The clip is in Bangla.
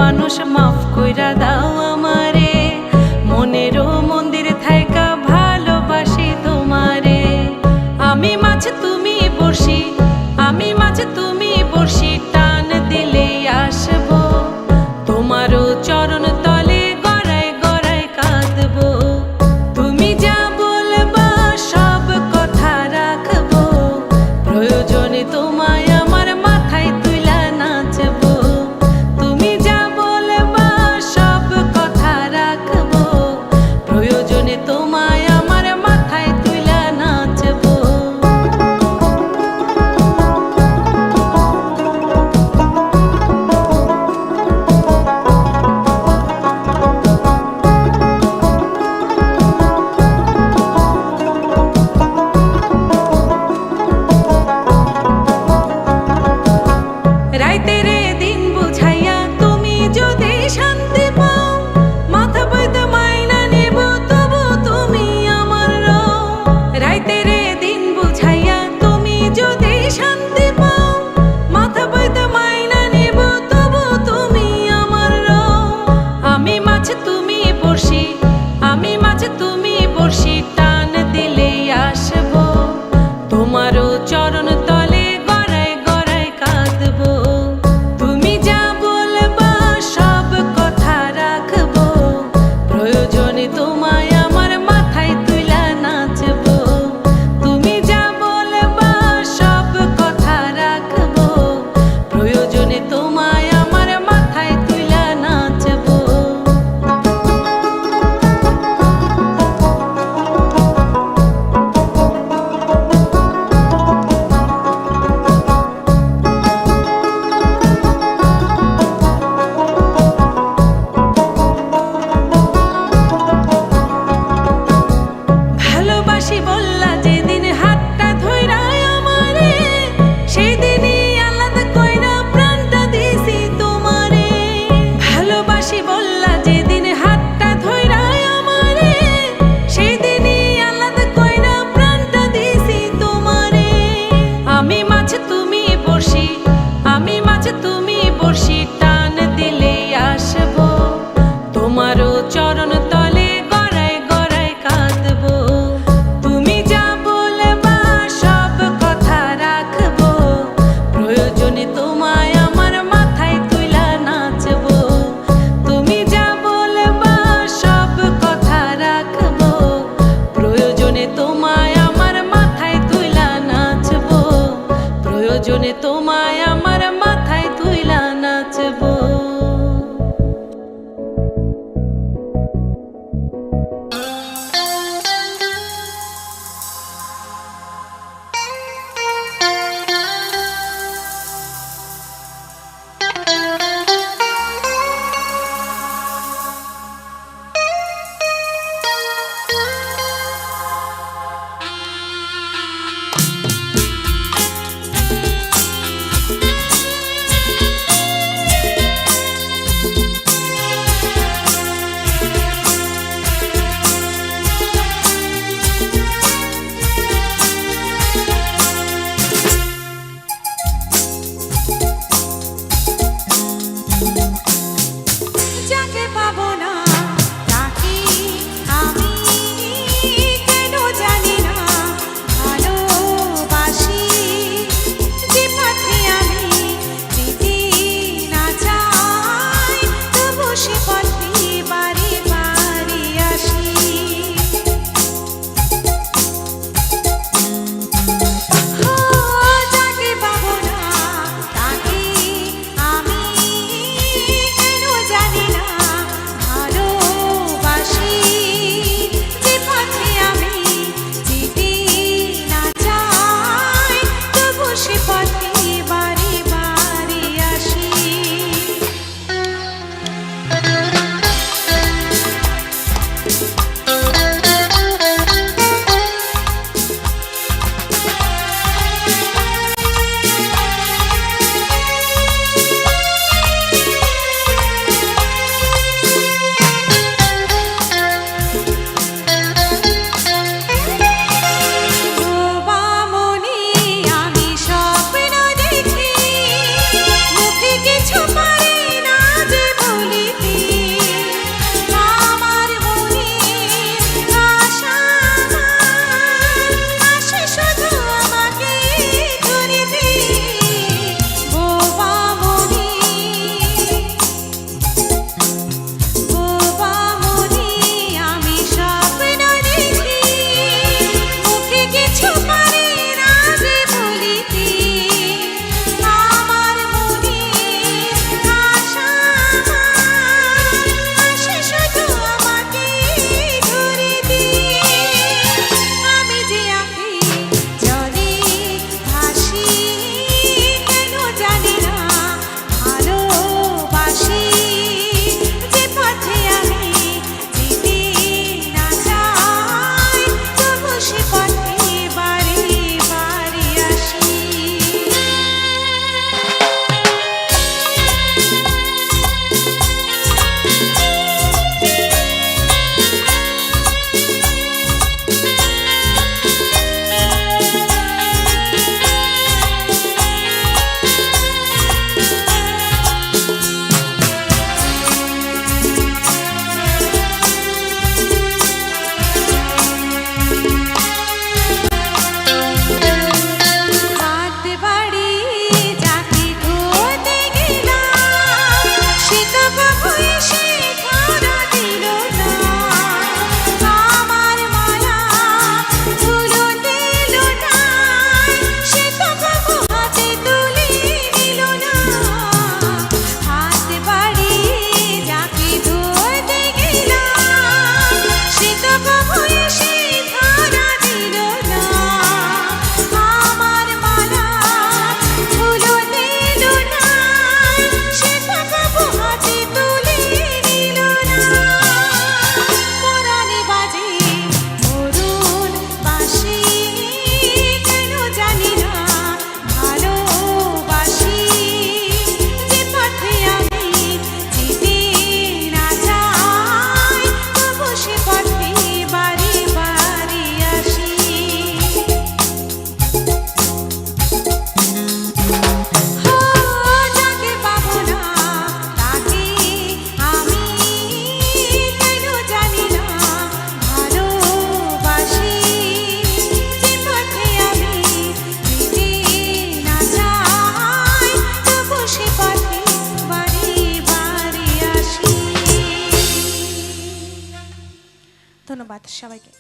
মানুষ মাফ কইরা দাও আমারে, মনেরও মন্দির থাইকা ভালোবাসি তোমারে। আমি মাছ তুমি বর্ষি, আমি মাছ তুমি বর্ষি, টান দিলেই আসবো তোমারও চরণ তলে গড়ায় গড়ায় কাঁদবো। তুমি যা বলবা সব কথা রাখবো, প্রয়োজনে তোমায় আমার মাথায় তুইলা নাচবো। তুমি যা বলবা সব কথা প্রভু এসে ধরা দিল না আমার মালা ধুলো দিল না সে তো প্রভু হাতে তুলে নিল না হাত বাড়িয়ে যাকে ধরতে গেলাম সে তো প্রভু এসে ধরা দিল না আমার মালা ধুলো দিল না সে তো প্রভু হাতে তুলে নিল না পরাণে বাজে মরুণ বাঁশি কেন জানি না ভালোবাসি যে পথে আমি যেতে না চাই তবু সে পথে বারে বারে আসি যাকে পাবো না তাকে আমি কেন জানি না ভালোবাসি যে পথে আমি যেতে না চাই তবু সে পথে বারে বারে আসি। ধন্যবাদ সবাইকে।